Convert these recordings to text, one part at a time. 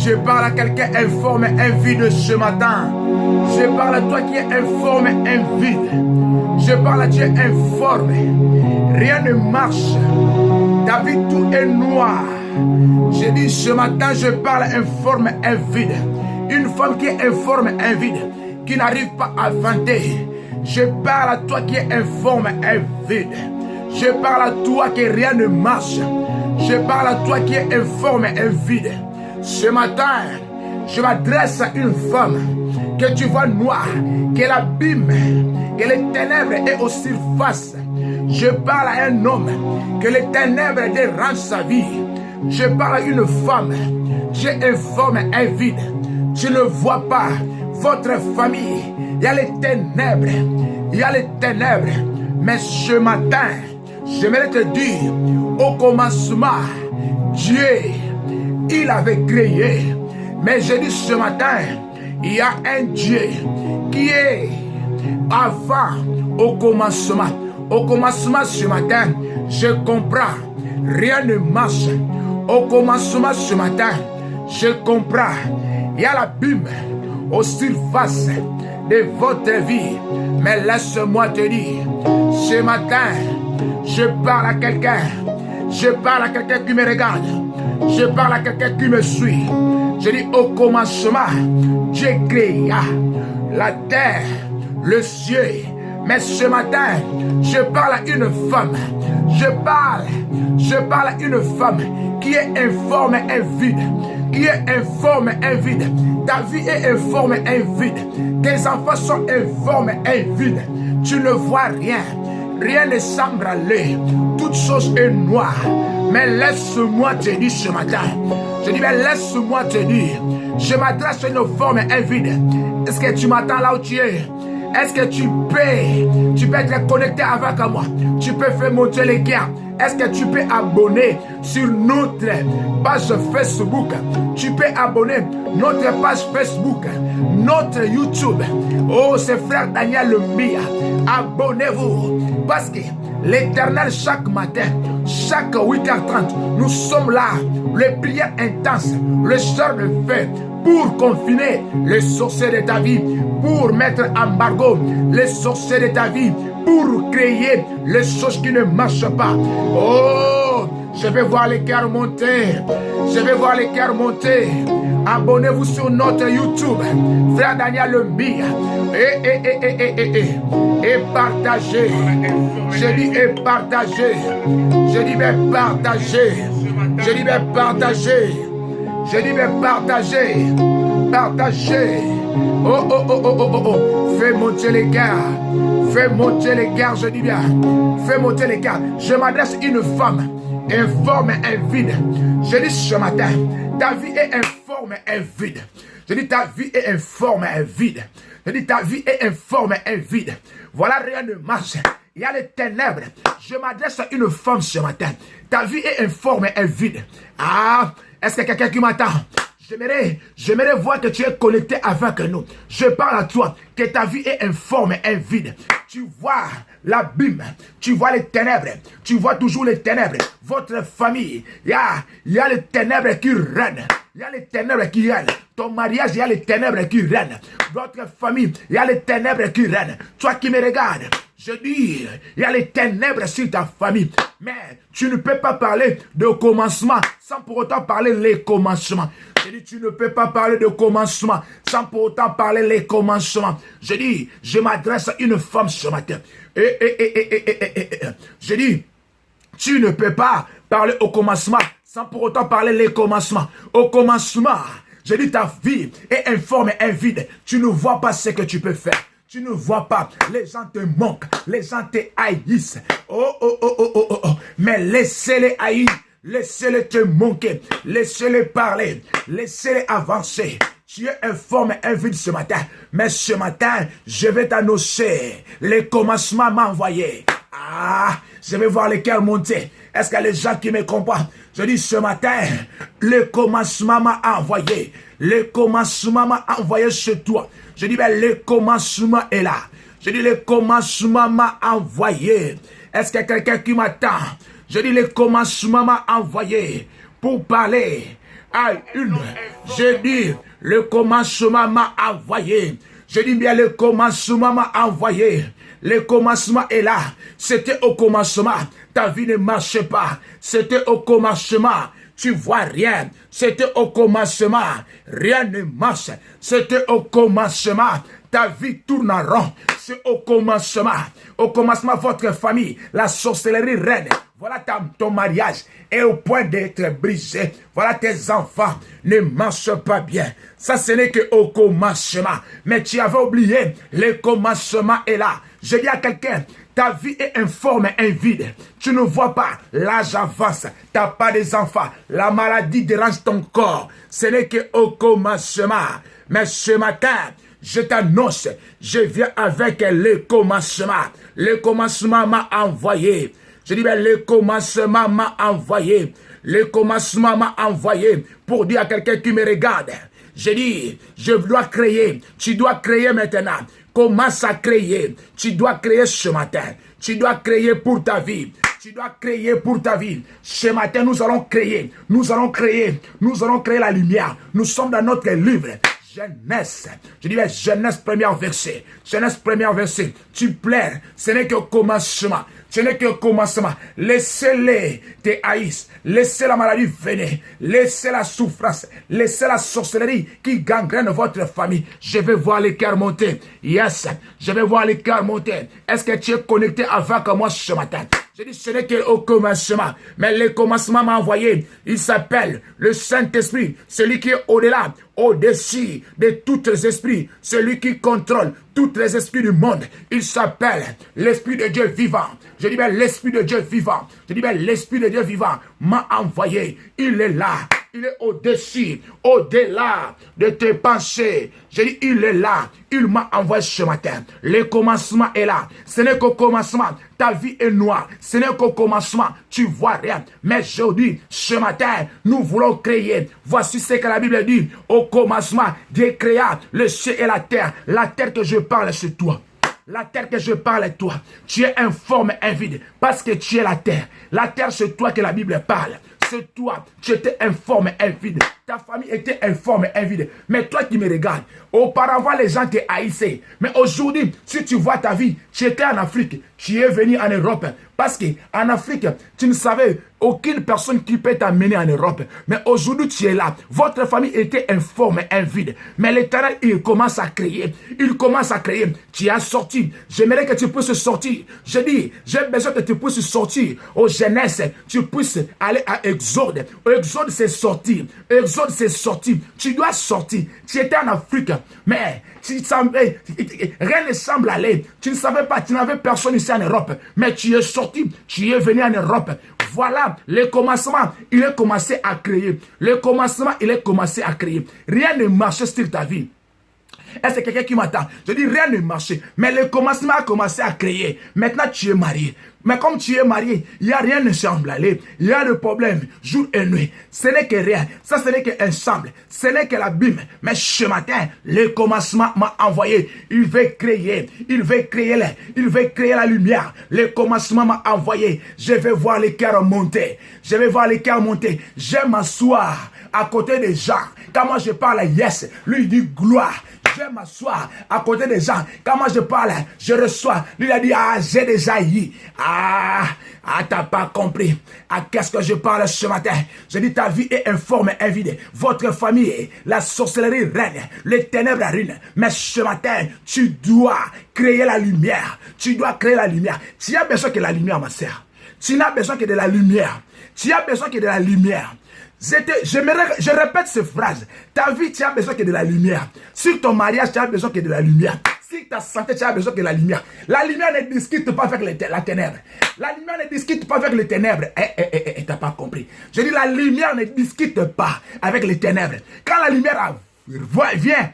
Je parle à quelqu'un informe, invide ce matin. Je parle à toi qui es informe, invide. Je parle à Dieu informe. Rien ne marche. Ta vie, tout est noir. Je dis ce matin, je parle informe, invide. Une femme qui est informe, invide, qui n'arrive pas à vanter. Je parle à toi qui est informe, invide. Je parle à toi qui rien ne marche. Je parle à toi qui est informe, invide. Ce matin, je m'adresse à une femme que tu vois noire, qu'elle abîme, que les ténèbres est aux surfaces. Je parle à un homme que les ténèbres dérangent sa vie. Je parle à une femme, tu es informe, invide. Tu ne vois pas votre famille. Il y a les ténèbres, il y a les ténèbres. Mais ce matin, j'aimerais te dire, au commencement, Dieu, il avait créé. Mais je dis ce matin, il y a un Dieu qui est avant, au commencement. Au commencement ce matin, je comprends, rien ne marche. Au commencement ce matin, je comprends, il y a l'abîme aux surfaces de votre vie. Mais laisse-moi te dire, ce matin, je parle à quelqu'un. Je parle à quelqu'un qui me regarde. Je parle à quelqu'un qui me suit. Je dis au commencement, Dieu créa la terre, le ciel. Mais ce matin, je parle à une femme. Je parle à une femme qui est informe et vide. Qui est informe et vide. Ta vie est informe et vide. Tes enfants sont informes et vides. Tu ne vois rien. Rien ne semble aller. Toute chose est noire. Mais laisse-moi te dire ce matin. Je dis, mais laisse-moi te dire. Je m'adresse à une forme invide. Est-ce que tu m'attends là où tu es? Est-ce que tu peux être connecté avec moi? Tu peux faire monter les gars. Est-ce que tu peux abonner sur notre page Facebook? Tu peux abonner notre page Facebook, notre YouTube. Oh, c'est frère Daniel Lemia. Abonnez-vous. Parce que l'Éternel, chaque matin, chaque 8h30, nous sommes là. Les prières intenses, le sort de feu, pour confiner les sorciers de ta vie, pour mettre embargo les sorciers de ta vie, pour créer les choses qui ne marchent pas. Oh, je vais voir les cœurs monter. Je vais voir les cœurs monter. Abonnez-vous sur notre YouTube, frère Daniel Lemia. Et partagez. Je dis et partagez. Je dis mais partagez. Je dis mais partagez. Je dis mais partagez. Partagez. Oh, oh, oh, oh, oh, oh, oh. Fais monter les cœurs. Fais monter les cœurs, je dis bien. Fais monter les cœurs. Je m'adresse à une femme informe et vide. Je dis ce matin, ta vie est informe et vide. Je dis ta vie est informe et vide. Je dis ta vie est informe et vide. Voilà, rien ne marche. Il y a les ténèbres. Je m'adresse à une femme ce matin. Ta vie est informe et vide. Ah, est-ce que quelqu'un qui m'attend? J'aimerais voir que tu es connecté avec nous. Je parle à toi, que ta vie est informe et vide. Tu vois l'abîme, tu vois les ténèbres, tu vois toujours les ténèbres. Votre famille, il y a les ténèbres qui règnent. Il y a les ténèbres qui règnent. Ton mariage, il y a les ténèbres qui règnent. Votre famille, il y a les ténèbres qui règnent. Toi qui me regardes, je dis, il y a les ténèbres sur ta famille. Mais tu ne peux pas parler de commencement sans pour autant parler les commencements. Je dis, tu ne peux pas parler de commencement sans pour autant parler les commencements. Je dis, je m'adresse à une femme ce matin. Je dis, tu ne peux pas parler au commencement sans pour autant parler les commencements. Au commencement, je dis, ta vie est informe et vide. Tu ne vois pas ce que tu peux faire. Tu ne vois pas, les gens te manquent, les gens te haïssent. Oh, oh, oh, oh, oh, oh, oh. Mais laissez-les haïr, laissez-les te manquer, laissez-les parler, laissez-les avancer. Tu es informe et vide ce matin, mais ce matin, je vais t'annoncer, les commencements m'envoyer. Ah, je vais voir les cœurs monter. Est-ce que les gens qui me comprennent? Je dis ce matin, le commencement m'a envoyé. Le commencement m'a envoyé chez toi. Je dis, ben, le commencement est là. Je dis, le commencement m'a envoyé. Est-ce qu'il y a quelqu'un qui m'attend? Je dis, le commencement m'a envoyé pour parler à une. Je dis, le commencement m'a envoyé. Je dis bien, le commencement m'a envoyé. Le commencement est là. C'était au commencement. Ta vie ne marchait pas. C'était au commencement. Tu vois rien. C'était au commencement. Rien ne marche. C'était au commencement. Ta vie tourne en rond. C'est au commencement. Au commencement, votre famille, la sorcellerie reine. Voilà ton mariage est au point d'être brisé. Voilà tes enfants ne marchent pas bien. Ça, ce n'est qu'au commencement. Mais tu avais oublié, le commencement est là. Je dis à quelqu'un, ta vie est informe et vide. Tu ne vois pas, l'âge avance. Tu n'as pas des enfants. La maladie dérange ton corps. Ce n'est qu'au commencement. Mais ce matin, je t'annonce, je viens avec le commencement. Le commencement m'a envoyé. Je dis, le commencement m'a envoyé. Le commencement m'a envoyé pour dire à quelqu'un qui me regarde. Je dis, je dois créer. Tu dois créer maintenant. Commence à créer. Tu dois créer ce matin. Tu dois créer pour ta vie. Tu dois créer pour ta vie. Ce matin, nous allons créer. Nous allons créer. Nous allons créer la lumière. Nous sommes dans notre livre. Genèse. Je dis, Genèse, premier verset. Genèse, premier verset. Tu pleures. Ce n'est qu'au commencement. Ce n'est qu'au commencement. Laissez-les te haïssent. Laissez la maladie venir. Laissez la souffrance. Laissez la sorcellerie qui gangrène votre famille. Je vais voir les cœurs monter. Yes. Je vais voir les cœurs monter. Est-ce que tu es connecté avec moi ce matin? Je dis, ce n'est qu'au commencement. Mais le commencement m'a envoyé. Il s'appelle le Saint-Esprit. Celui qui est au-delà, au-dessus de tous les esprits. Celui qui contrôle tous les esprits du monde. Il s'appelle l'Esprit de Dieu vivant. Je dis bien l'Esprit de Dieu vivant. Je dis bien l'Esprit de Dieu vivant m'a envoyé. Il est là. Il est au-dessus, au-delà de tes pensées. Je dis, il est là. Il m'a envoyé ce matin. Le commencement est là. Ce n'est qu'au commencement. Ta vie est noire. Ce n'est qu'au commencement. Tu vois rien. Mais je dis, ce matin, nous voulons créer. Voici ce que la Bible dit. Au commencement, Dieu créa le ciel et la terre. La terre que je parle, c'est toi. La terre que je parle est toi. Tu es informe et vide. Parce que tu es la terre. La terre, c'est toi que la Bible parle. C'est toi, tu étais informe et vide. Ta famille était informe et vide. Mais toi qui me regardes, auparavant les gens te haïssaient. Mais aujourd'hui, si tu vois ta vie, tu étais en Afrique, tu es venu en Europe. Parce qu'en Afrique, tu ne savais aucune personne qui peut t'amener en Europe. Mais aujourd'hui, tu es là. Votre famille était informe et vide. Mais l'Éternel, il commence à créer. Il commence à créer. Tu as sorti. J'aimerais que tu puisses sortir. Je dis, j'ai besoin que tu puisses sortir. Au Genèse, tu puisses aller à Exode. Exode, c'est sorti. Exode, c'est sorti. Tu dois sortir. Tu étais en Afrique. Mais rien ne semble aller. Tu ne savais pas. Tu n'avais personne ici en Europe. Mais tu es sorti. Tu es venu en Europe. Voilà, le commencement, il est commencé à créer. Le commencement, il est commencé à créer. Rien ne marche sur ta vie. Est-ce que quelqu'un qui m'attend? Je dis rien ne marche. Mais le commencement a commencé à créer. Maintenant, tu es marié. Mais comme tu es marié, il n'y a rien ne semble aller. Il y a le problème, jour et nuit. Ce n'est que rien. Ça, ce n'est qu'un semble. Ce n'est que l'abîme. Mais ce matin, le commencement m'a envoyé. Il veut créer. Il veut créer la lumière. Le commencement m'a envoyé. Je vais voir les cœurs monter. Je vais voir les cœurs monter. Je vais m'asseoir à côté des gens. Quand moi je parle, yes. Lui, il dit gloire. Je vais m'asseoir à côté des gens. Quand moi je parle, je reçois. Lui, il a dit, j'ai déjà eu. T'as pas compris. Qu'est-ce que je parle ce matin? Je dis, ta vie est informe et vide. Votre famille, la sorcellerie règne. Les ténèbres ruinent. Mais ce matin, tu dois créer la lumière. Tu dois créer la lumière. Tu as besoin que la lumière, ma sœur. Tu n'as besoin que de la lumière. Tu as besoin que de la lumière. Je répète cette phrase. Ta vie, tu as besoin que de la lumière. Sur ton mariage, tu as besoin que de la lumière. Sur ta santé, tu as besoin que de la lumière. La lumière ne discute pas avec la ténèbre. La lumière ne discute pas avec les ténèbres. T'as pas compris. Je dis, la lumière ne discute pas avec les ténèbres. Quand la lumière vient,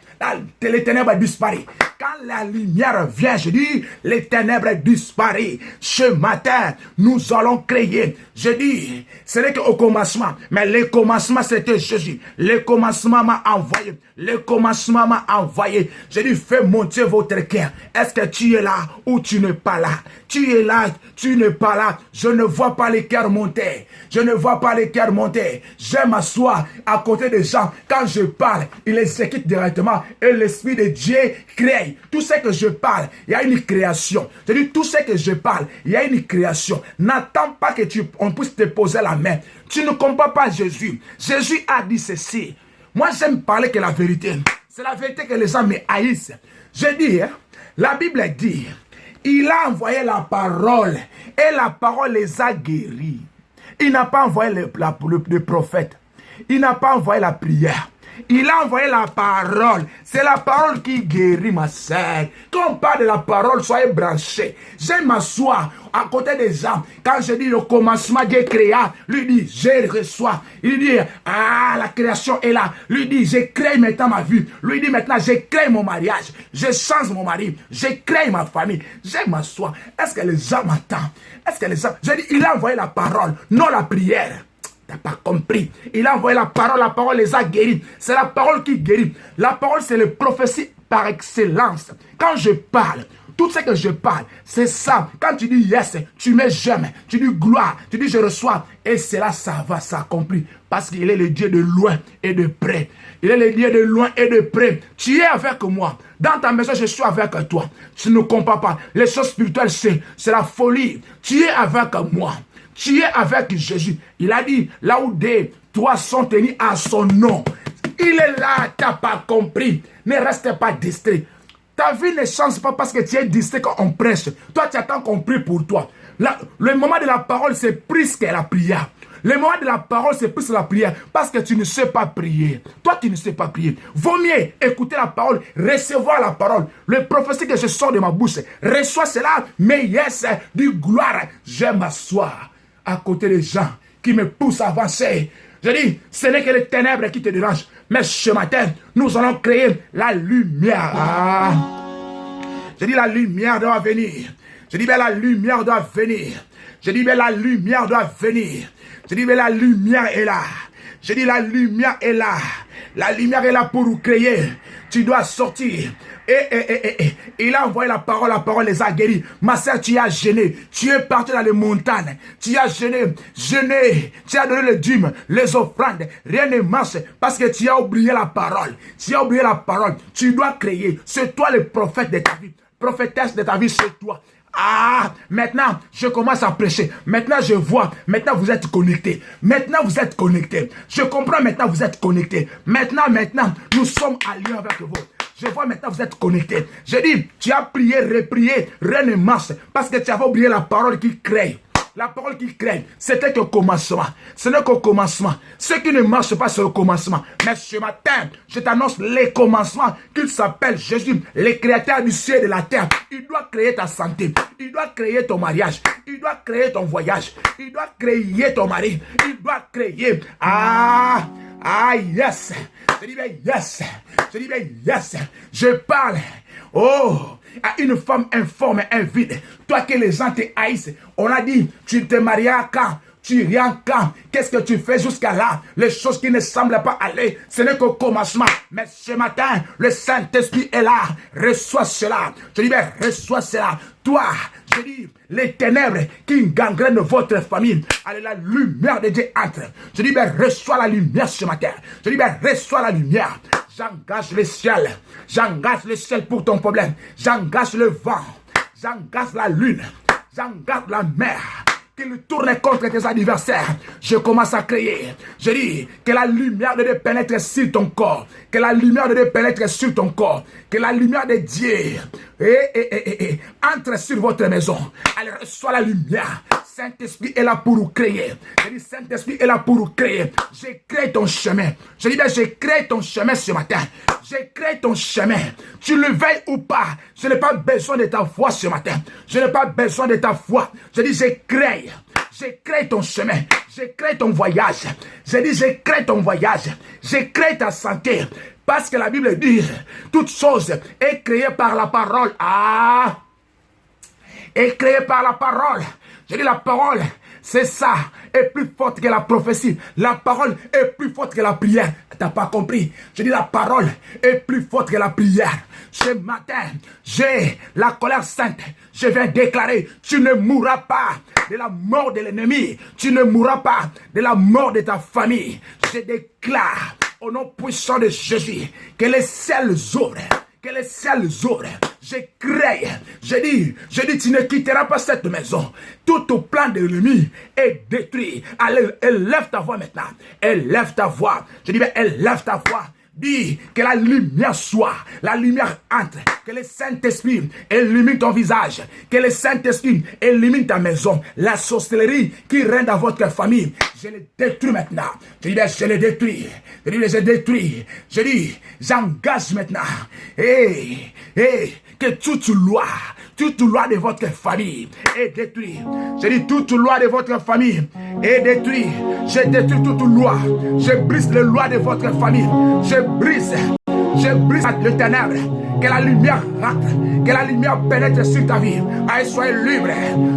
les ténèbres disparaissent. Quand Quand la lumière vient, je dis, les ténèbres disparaissent. Ce matin, nous allons créer. Je dis, ce n'est qu'au commencement, mais le commencement c'était Jésus. Le commencement m'a envoyé. Le commencement m'a envoyé. Je dis, fais monter votre cœur. Est-ce que tu es là ou tu n'es pas là? Tu es là, tu n'es pas là. Je ne vois pas les cœurs monter. Je ne vois pas les cœurs monter. Je m'assois à côté des gens. Quand je parle, ils exécutent directement. Et l'Esprit de Dieu crée. Tout ce que je parle, il y a une création. Je dis, tout ce que je parle, il y a une création. N'attends pas que on puisse te poser la main. Tu ne comprends pas Jésus. Jésus a dit ceci. Moi, j'aime parler que la vérité. C'est la vérité que les gens me haïssent. Je dis, la Bible dit, il a envoyé la parole et la parole les a guéris. Il n'a pas envoyé le prophète. Il n'a pas envoyé la prière. Il a envoyé la parole. C'est la parole qui guérit, ma sœur. Quand on parle de la parole, soyez branchés. J'aime m'asseoir à côté des gens. Quand je dis le commencement, Dieu créa, lui dit, je reçois. Il dit, ah, la création est là. Lui dit, je crée maintenant ma vie. Lui dit, maintenant, je crée mon mariage. Je change mon mari. Je crée ma famille. J'aime m'asseoir. Est-ce que les gens m'attendent? Est-ce que les gens... Je dis, il a envoyé la parole, non la prière. T'as pas compris. Il a envoyé la parole les a guéris. C'est la parole qui guérit. La parole, c'est le prophétie par excellence. Quand je parle, tout ce que je parle, c'est ça. Quand tu dis yes, tu mets j'aime, tu dis gloire, tu dis je reçois. Et cela, ça va s'accomplir. Parce qu'il est le Dieu de loin et de près. Il est le Dieu de loin et de près. Tu es avec moi. Dans ta maison, je suis avec toi. Tu ne comprends pas. Les choses spirituelles, c'est la folie. Tu es avec moi. Tu es avec Jésus. Il a dit, là où des toits sont tenus à son nom. Il est là, tu n'as pas compris. Ne reste pas distrait. Ta vie ne change pas parce que tu es distrait quand on prêche. Toi, tu attends qu'on prie pour toi. Le moment de la parole, c'est plus que la prière. Le moment de la parole, c'est plus la prière. Parce que tu ne sais pas prier. Toi, tu ne sais pas prier. Vaut mieux écouter la parole, recevoir la parole. Le prophétie que je sors de ma bouche, reçois cela, mais yes, du gloire. J'aime m'asseoir à côté des gens qui me poussent à avancer. Je dis, ce n'est que les ténèbres qui te dérangent. Mais ce matin, nous allons créer la lumière. Ah. Je dis, la lumière doit venir. Je dis, ben la lumière doit venir. Je dis, ben la lumière doit venir. Je dis, ben la lumière est là. Je dis, la lumière est là. La lumière est là pour nous créer. Tu dois sortir. Il a envoyé la parole les a guéris. Ma soeur, tu as gêné. Tu es parti dans les montagnes. Tu as gêné. Tu as donné les dîmes, les offrandes. Rien ne marche parce que tu as oublié la parole. Tu as oublié la parole. Tu dois créer. C'est toi le prophète de ta vie. Prophétesse de ta vie, c'est toi. Ah, maintenant, je commence à prêcher. Maintenant, je vois. Maintenant, vous êtes connectés. Maintenant, vous êtes connectés. Je comprends maintenant, vous êtes connectés. Maintenant, nous sommes alliés avec vous. Je vois maintenant, vous êtes connectés. Je dis, tu as prié, reprié, rien ne marche. Parce que tu avais oublié la parole qui crée. La parole qui crée, c'était qu'au commencement. Ce n'est qu'au commencement. Ce qui ne marche pas, c'est au commencement. Mais ce matin, je t'annonce les commencements qu'il s'appelle Jésus, le créateur du ciel et de la terre. Il doit créer ta santé. Il doit créer ton mariage. Il doit créer ton voyage. Il doit créer ton mari. Il doit créer... yes. Je dis bien yes. Je dis bien yes. Je parle. Oh, à une femme informe et vide. Toi que les gens te haïssent. On a dit, tu te marieras quand? Tu viens quand? Qu'est-ce que tu fais jusqu'à là? Les choses qui ne semblent pas aller, ce n'est qu'au commencement. Mais ce matin, le Saint-Esprit est là. Reçois cela. Je dis, ben, reçois cela. Toi, je dis, les ténèbres qui gangrènent votre famille, allez, la lumière de Dieu entre. Je dis, ben, reçois la lumière ce matin. Je dis, ben, reçois la lumière. J'engage le ciel. J'engage le ciel pour ton problème. J'engage le vent. J'engage la lune. J'engage la mer. Qu'il tourne contre tes adversaires. Je commence à créer. Je dis que la lumière de Dieu pénètre sur ton corps. Que la lumière de Dieu pénètre sur ton corps. Que la lumière de Dieu entre sur votre maison. Allez, reçois la lumière. Saint-Esprit est là pour nous créer. Je dis, Saint-Esprit est là pour nous créer. Je crée ton chemin. Je dis, bien, je crée ton chemin ce matin. Je crée ton chemin. Tu le veilles ou pas. Je n'ai pas besoin de ta foi ce matin. Je n'ai pas besoin de ta foi. Je dis, je crée. J'écris ton chemin. J'écris ton voyage. Je dis, j'écris ton voyage. J'écris ta santé. Parce que la Bible dit, toute chose est créée par la parole. Ah! Est créée par la parole. Je dis, la parole, c'est ça, est plus forte que la prophétie. La parole est plus forte que la prière. T'as pas compris? Je dis, la parole est plus forte que la prière. Ce matin, j'ai la colère sainte. Je viens déclarer, tu ne mourras pas de la mort de l'ennemi. Tu ne mourras pas de la mort de ta famille. Je déclare, au nom puissant de Jésus, que les ciels ouvrent. Que les ciels ouvrent. Je crie. Je dis, tu ne quitteras pas cette maison. Tout au plan de l'ennemi est détruit. Allez, élève ta voix maintenant. Élève ta voix. Je dis, élève ta voix. Dis que la lumière soit, la lumière entre, que le Saint-Esprit illumine ton visage, que le Saint-Esprit illumine ta maison, la sorcellerie qui règne dans votre famille, je le détruis maintenant. Je dis, je le détruis. Je dis, je détruis. Je dis, j'engage maintenant. Que toute loi de votre famille est détruite. Je dis, toute loi de votre famille est détruite. Je détruis toute loi. Je brise les lois de votre famille. Je brise le ténèbre. Que la lumière rentre, que la lumière pénètre sur ta vie. Allez, soyez libre.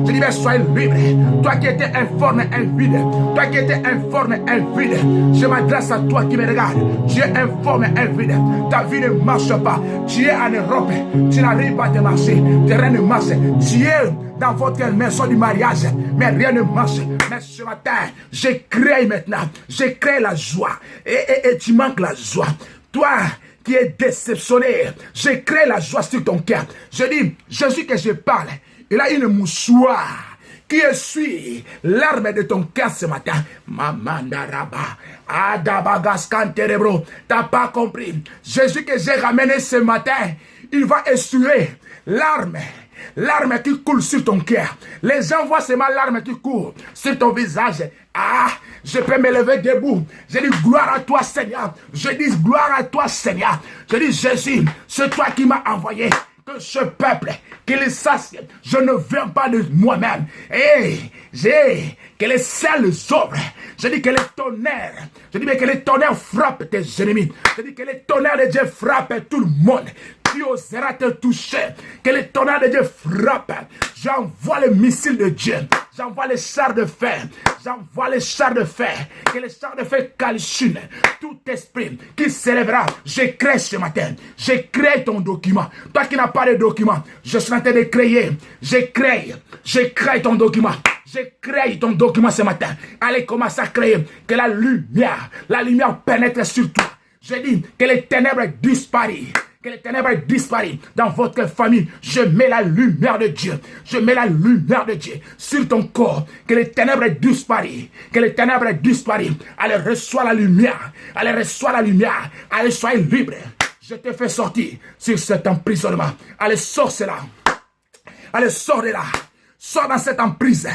Je dis, soyez libre. Toi qui étais informe, invide. Toi qui étais informe, invide. Je m'adresse à toi qui me regarde. Tu es informe, invide. Ta vie ne marche pas. Tu es en Europe. Tu n'arrives pas à marcher. Rien ne marche. Tu es dans votre maison du mariage. Mais rien ne marche. Mais ce matin, je crée maintenant. Je crée la joie. Et tu manques la joie. Toi qui est déceptionné, je crée la joie sur ton cœur. Je dis, Jésus que je parle, il a une mouchoir qui essuie l'arme de ton cœur ce matin. Mamandaraba, Adabagascanterebro, t'as pas compris. Jésus que j'ai ramené ce matin, il va essuyer l'arme qui coule sur ton cœur. Les gens voient seulement l'arme qui coule sur ton visage. Ah, je peux me lever debout. Je dis gloire à toi Seigneur. Je dis gloire à toi Seigneur. Je dis Jésus, c'est toi qui m'as envoyé. Que ce peuple, qu'il sache, je ne viens pas de moi-même. Que les ciels s'ouvrent. Je dis que les tonnerres, que les tonnerres frappent tes ennemis. Je dis que les tonnerres de Dieu frappent tout le monde. Tu oseras te toucher. Que les tonnerres de Dieu frappent. J'envoie les missiles de Dieu. J'envoie les chars de fer. J'envoie les chars de fer. Que les chars de fer calcinent tout esprit qui s'élèvera. Je crée ce matin. Je crée ton document. Toi qui n'as pas de document, je suis en train de créer. Je crée ton document. Je crée ton document ce matin. Allez, commence à créer. Que la lumière pénètre sur toi. Je dis que les ténèbres disparissent. Que les ténèbres disparissent dans votre famille. Je mets la lumière de Dieu. Je mets la lumière de Dieu sur ton corps. Que les ténèbres disparissent. Que les ténèbres disparissent. Allez, reçois la lumière. Allez, reçois la lumière. Allez, sois libre. Je te fais sortir sur cet emprisonnement. Allez, sors cela. Allez, sors de là. Sors dans cette emprise.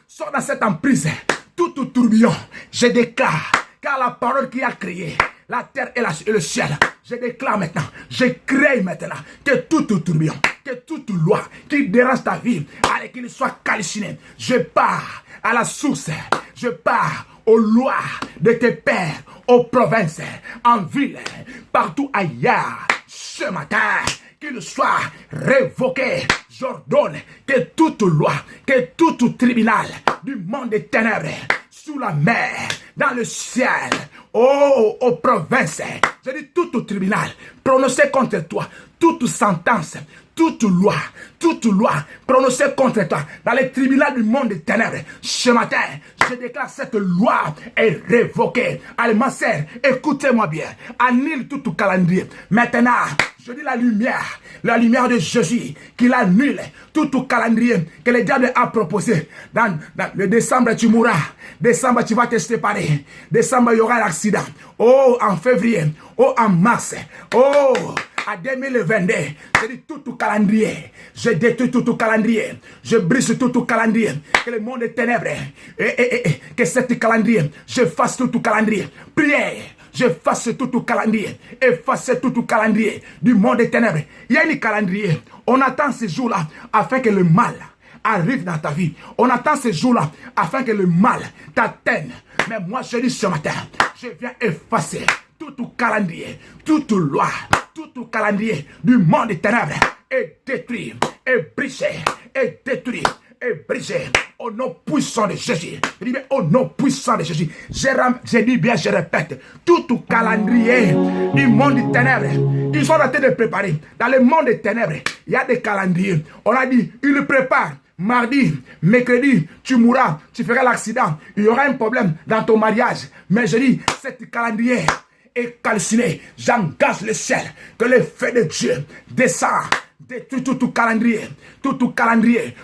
Sors dans cette emprise. Tout tourbillon. Je déclare. Car la parole qui a créé la terre et le ciel, je déclare maintenant, je crée maintenant que tout tourbillon, que toute loi qui dérange ta vie, allez, qu'il soit calciné. Je pars à la source, je pars aux lois de tes pères, aux provinces, en ville, partout ailleurs. Ce matin, qu'il soit révoqué. J'ordonne que toute loi, que tout tribunal du monde des ténèbres, sous la mer, dans le ciel, aux provinces, je dis tout tribunal prononcé contre toi, toute sentence, toute loi prononcée contre toi dans les tribunaux du monde des ténèbres. Ce matin, je déclare cette loi est révoquée. Allez, ma sœur, écoutez-moi bien. Annule tout calendrier. Maintenant, je dis la lumière de Jésus, qu'il annule tout calendrier que le diable a proposé. Dans le décembre, tu mourras. Décembre, tu vas te séparer. Décembre, il y aura l'accident. Oh, en février. Oh, en mars. Oh, à 2022, je dis tout calendrier. Je détruis tout calendrier. Je brise tout calendrier. Que le monde est ténèbres. Que cet calendrier, je fasse tout calendrier. Priez. Je fasse tout calendrier. Efface tout calendrier du monde des ténèbres. Il y a un calendrier. On attend ces jours-là afin que le mal arrive dans ta vie. On attend ces jours-là afin que le mal t'atteigne. Mais moi, je dis ce matin, je viens effacer tout calendrier, toute loi, tout calendrier du monde des ténèbres est détruit, est brisé, est détruit, est brisé au nom puissant de Jésus. Je dis bien au nom puissant de Jésus. Je dis bien, je répète, tout calendrier du monde des ténèbres, ils sont en train de préparer. Dans le monde des ténèbres, il y a des calendriers. On a dit, ils le préparent. Mardi, mercredi, tu mourras, tu feras l'accident, il y aura un problème dans ton mariage. Mais je dis, cette calendrier est calciné. J'engage le ciel, que le feu de Dieu descend, détruit tout calendrier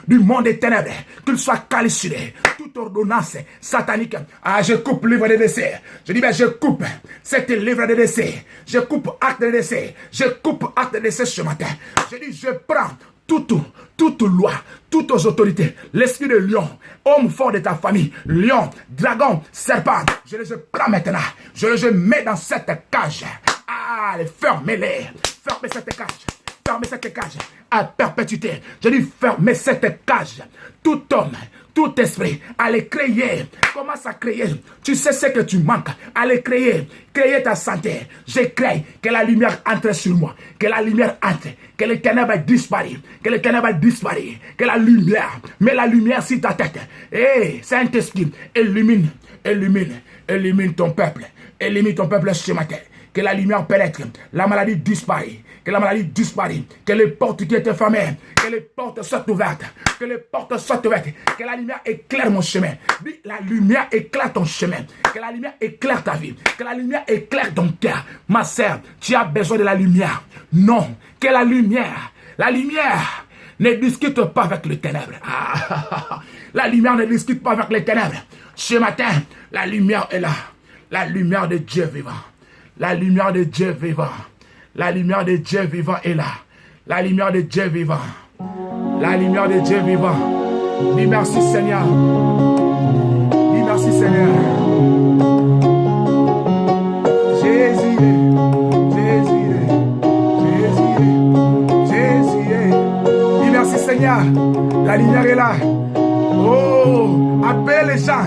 du monde des ténèbres, qu'il soit calciné, toute ordonnance satanique. Ah, je coupe livre de décès. Je dis, ben, je coupe cette livre de décès. Je coupe acte de décès. Je coupe acte de décès ce matin. Je dis, je prends toute loi, toutes autorités, l'esprit de lion, homme fort de ta famille, lion, dragon, serpent, je les prends maintenant, je les mets dans cette cage. Ah, fermez-les, fermez cette cage. Fermez cette cage à perpétuité. Je dis fermez cette cage. Tout homme, tout esprit, allez créer. Commence à créer. Tu sais ce que tu manques. Allez créer. Créer ta santé. Je crée que la lumière entre sur moi. Que la lumière entre. Que les ténèbres disparissent. Que les ténèbres disparissent. Que la lumière. Mets la lumière sur ta tête. Et Saint-Esprit, illumine ton peuple. Illumine ton peuple ce matin. Que la lumière pénètre. La maladie disparaît. Que la maladie disparaît, que les portes qui étaient fermées, que les portes soient ouvertes, que les portes soient ouvertes, que la lumière éclaire mon chemin. Dis, la lumière éclaire ton chemin, que la lumière éclaire ta vie, que la lumière éclaire ton cœur. Ma sœur, tu as besoin de la lumière. Non, que la lumière ne discute pas avec les ténèbres. La lumière ne discute pas avec les ténèbres. Ce matin, la lumière est là. La lumière de Dieu vivant. La lumière de Dieu vivant. La lumière de Dieu vivant est là. La lumière de Dieu vivant. La lumière de Dieu vivant. Dis merci Seigneur. Dis merci Seigneur. Jésus est. Jésus est. Jésus est. Jésus est. Dis merci Seigneur. La lumière est là. Oh, appelle les gens.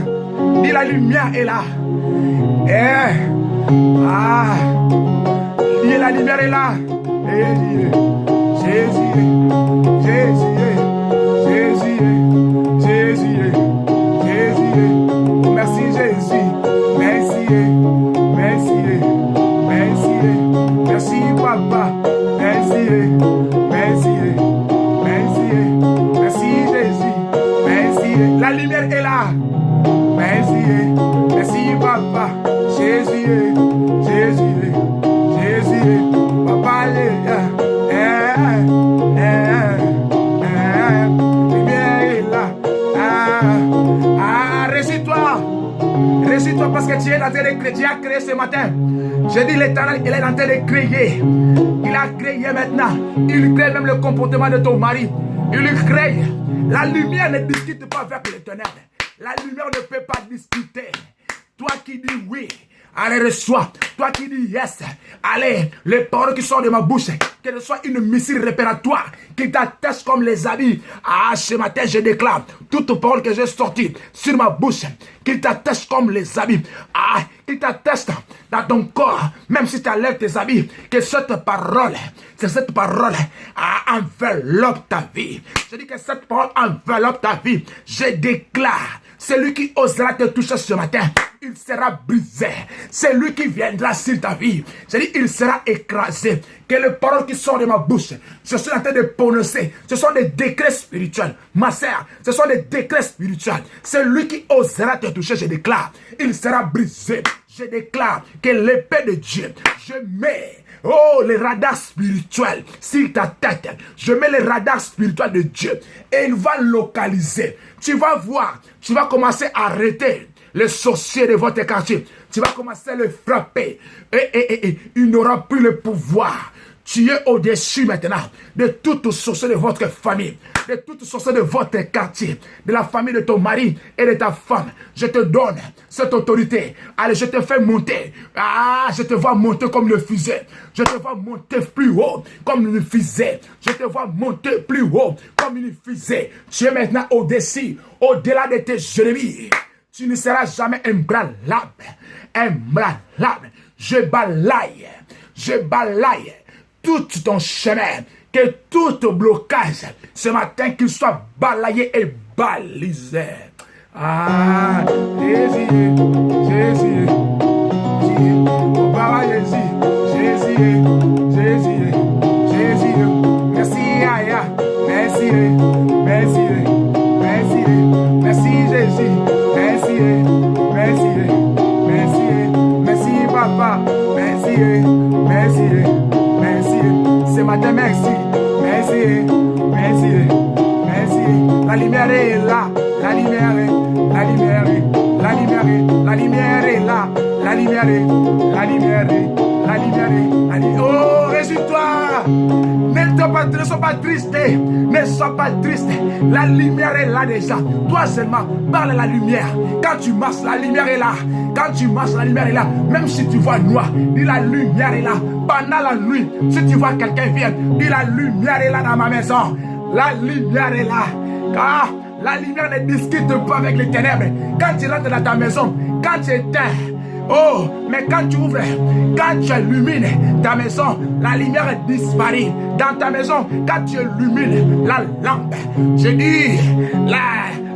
Dis la lumière est là. Et la lumière est là. Jésus est. Jésus est. Jésus est. Jésus est. Jésus est. Merci Jésus. Merci. Merci. Merci. Merci Papa. Merci. Merci. Merci. Merci Jésus. Merci. La lumière est là. Merci. Merci Papa. Jésus est. Jésus est. Papa, réjouis-toi parce que tu es en train de créer. Tu as créé ce matin. Je dis l'Éternel, il est en train de créer. Il a créé maintenant. Il crée même le comportement de ton mari. Il crée. La lumière ne discute pas avec les ténèbres. La lumière ne peut pas discuter. Toi qui dis oui, allez, reçois. Toi qui dis yes, allez, les paroles qui sortent de ma bouche, que ce soit une missile réparatoire qui t'atteste comme les habits. Ah, ce matin, je déclare toute parole que j'ai sortie sur ma bouche, qui t'atteste comme les habits. Ah, qui t'atteste dans ton corps, même si tu enlèves tes habits, que cette parole enveloppe ta vie. Je dis que cette parole enveloppe ta vie. Je déclare, celui qui osera te toucher ce matin, il sera brisé. C'est lui qui viendra sur ta vie. Je dis, il sera écrasé. Que les paroles qui sortent de ma bouche, je suis en train de prononcer. Ce sont des décrets spirituels. Ma sœur, ce sont des décrets spirituels. C'est lui qui osera te toucher, je déclare, il sera brisé. Je déclare que l'épée de Dieu, je mets les radars spirituels sur ta tête. Je mets les radars spirituels de Dieu et il va localiser. Tu vas voir, tu vas commencer à arrêter les sorciers de votre quartier. Tu vas commencer à les frapper. Et il n'aura plus le pouvoir. Tu es au-dessus maintenant de toute source de votre famille, de toute source de votre quartier, de la famille de ton mari et de ta femme. Je te donne cette autorité. Allez, je te fais monter. Ah, je te vois monter comme le fusée. Je te vois monter plus haut comme une fusée. Je te vois monter plus haut comme une fusée. Tu es maintenant au-dessus, au-delà de tes ennemis. Tu ne seras jamais imbranlable. Imbranlable. Je balaye tout ton chemin. Que tout blocage, ce matin, qu'il soit balayé et balisé. Ah, Jésus, Jésus, Jésus, oh, Papa Jésus, Jésus, Jésus, Jésus, merci, Aya, merci, merci, merci, merci, Jésus, merci, merci, merci, merci, Papa, merci, merci, merci, ce matin, merci, merci, merci, merci, la lumière est là. La lumière est, la lumière est, la lumière est, la lumière est là. La lumière est, la lumière est, la lumière est, la lumière. Oh, réjouis-toi. Ne sois pas triste. Ne sois pas triste. La lumière est là déjà. Toi seulement, parle à la lumière. Quand tu marches, la lumière est là. Quand tu marches, la lumière est là. Même si tu vois noir, dis la lumière est là. Pendant la nuit, si tu vois quelqu'un vient, dis la lumière est là dans ma maison. La lumière est là. Car la lumière ne discute pas avec les ténèbres. Quand tu rentres dans ta maison, quand tu éteins, oh, mais quand tu ouvres, quand tu illumines ta maison, la lumière disparaît. Dans ta maison, quand tu illumines la lampe, je dis,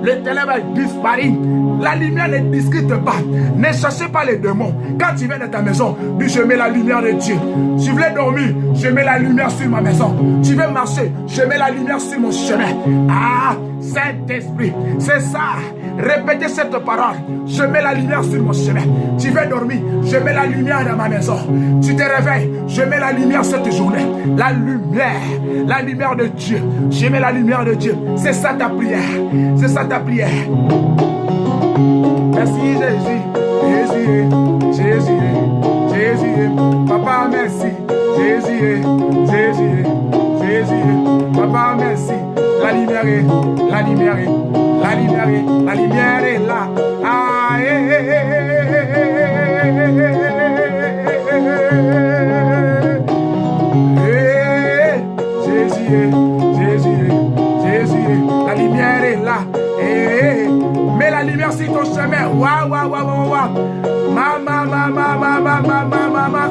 le ténèbre disparaît. La lumière ne discute pas. Ne cherchez pas les démons. Quand tu viens dans ta maison, dis je mets la lumière de Dieu. Tu voulais dormir, je mets la lumière sur ma maison. Tu veux marcher, je mets la lumière sur mon chemin. Ah, Saint-Esprit, c'est ça. Répétez cette parole. Je mets la lumière sur mon chemin. Tu veux dormir, je mets la lumière dans ma maison. Tu te réveilles, je mets la lumière cette journée. La lumière de Dieu. Je mets la lumière de Dieu. C'est ça ta prière. C'est ça ta prière. Merci Jésus, Jésus, Jésus, Jésus, Papa merci, Jésus, Jésus, Jésus, Papa merci, la lumière est, la lumière est, la lumière est, la lumière est là. Ah, Jésus, Jésus, Jésus, la lumière est là. Mets la lumière sur ton chemin. Waouh, waouh, waouh, waouh. Mama,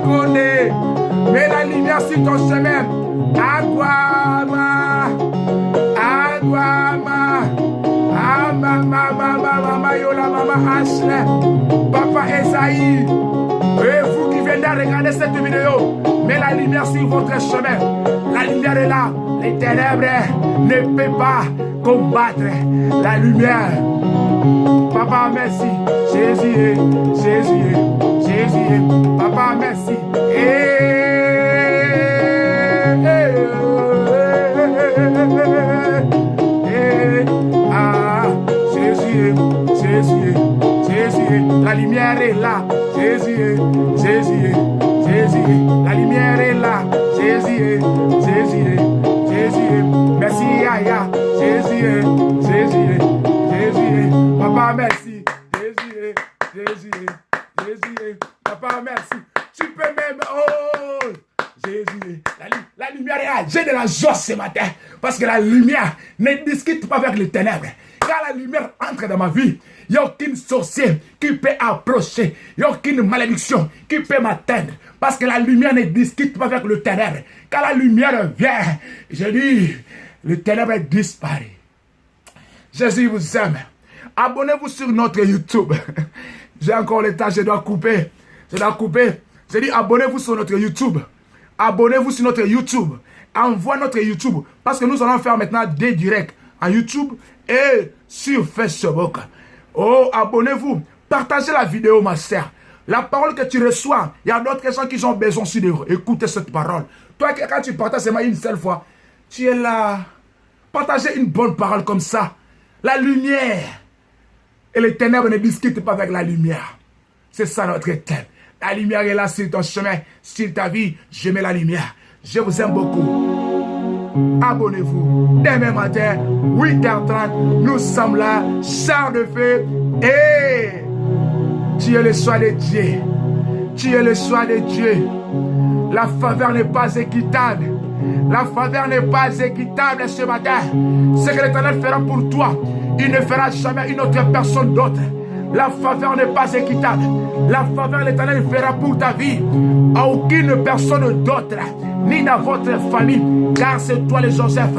connaît. Mets la lumière sur ton chemin. Aguama. Mama, Yola, Mama, Ashley. Papa Esaïe. Et vous qui venez de regarder cette vidéo, mets la lumière sur votre chemin. La lumière est là. Les ténèbres ne peuvent pas combattre la lumière. Papa, merci. Jésus, Jésus, Jésus. Papa, merci. Jésus, Jésus, Jésus. La lumière est là. Jésus, Jésus, Jésus. La lumière est là. Jésus, Jésus, Jésus. Merci, Aya. Jésus, Jésus, Jésus. Papa, merci. Jésus, Jésus, Jésus. Papa, merci. Tu peux même. Oh, Jésus. La lumière est là. J'ai de la joie ce matin. Parce que la lumière ne discute pas avec les ténèbres. Quand la lumière entre dans ma vie, il n'y a aucune sorcière qui peut approcher. Il n'y a aucune malédiction qui peut m'atteindre. Parce que la lumière ne discute pas avec le ténèbre. Quand la lumière vient, je dis, le ténèbre disparaît. Jésus vous aime. Abonnez-vous sur notre YouTube. J'ai encore le temps, je dois couper. Je dis, abonnez-vous sur notre YouTube. Abonnez-vous sur notre YouTube. Envoie notre YouTube. Parce que nous allons faire maintenant des directs en YouTube et sur Facebook. Oh, abonnez-vous. Partagez la vidéo, ma sœur. La parole que tu reçois, il y a d'autres gens qui ont besoin aussi d'écouter cette parole. Toi, quand tu partages seulement une seule fois, tu es là. Partagez une bonne parole comme ça. La lumière et les ténèbres ne discutent pas avec la lumière. C'est ça notre thème. La lumière est là sur ton chemin, sur ta vie. Je mets la lumière. Je vous aime beaucoup. Abonnez-vous. Demain matin, 8h30, nous sommes là, char de feu. Et tu es le choix de Dieu. Tu es le choix de Dieu. La faveur n'est pas équitable. La faveur n'est pas équitable ce matin. Ce que l'Éternel fera pour toi, il ne fera jamais une autre personne d'autre. La faveur n'est pas équitable. La faveur, l'Éternel fera pour ta vie à aucune personne d'autre, ni dans votre famille, car c'est toi le Joseph.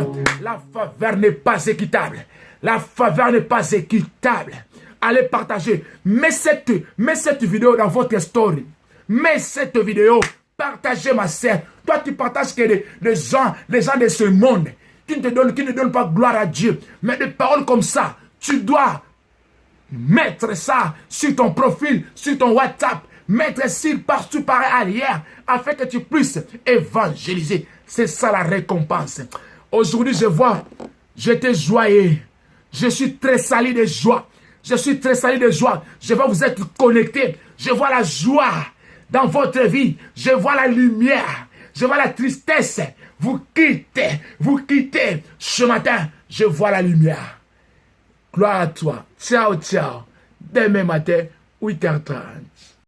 La faveur n'est pas équitable. La faveur n'est pas équitable. Allez partager. Mets cette vidéo dans votre story. Mets cette vidéo. Partagez, ma sœur. Toi, tu partages que les gens de ce monde qui ne donnent pas gloire à Dieu. Mais des paroles comme ça, tu dois mettre ça sur ton profil, sur ton WhatsApp, mettre ça partout par ailleurs, afin que tu puisses évangéliser. C'est ça la récompense. Aujourd'hui, j'étais joyeux. Je suis très sali de joie. Je suis très sali de joie. Je vois vous être connectés. Je vois la joie dans votre vie. Je vois la lumière. Je vois la tristesse. Vous quittez. Ce matin, je vois la lumière. Gloire à toi. Ciao, ciao. Demain matin, 8h30.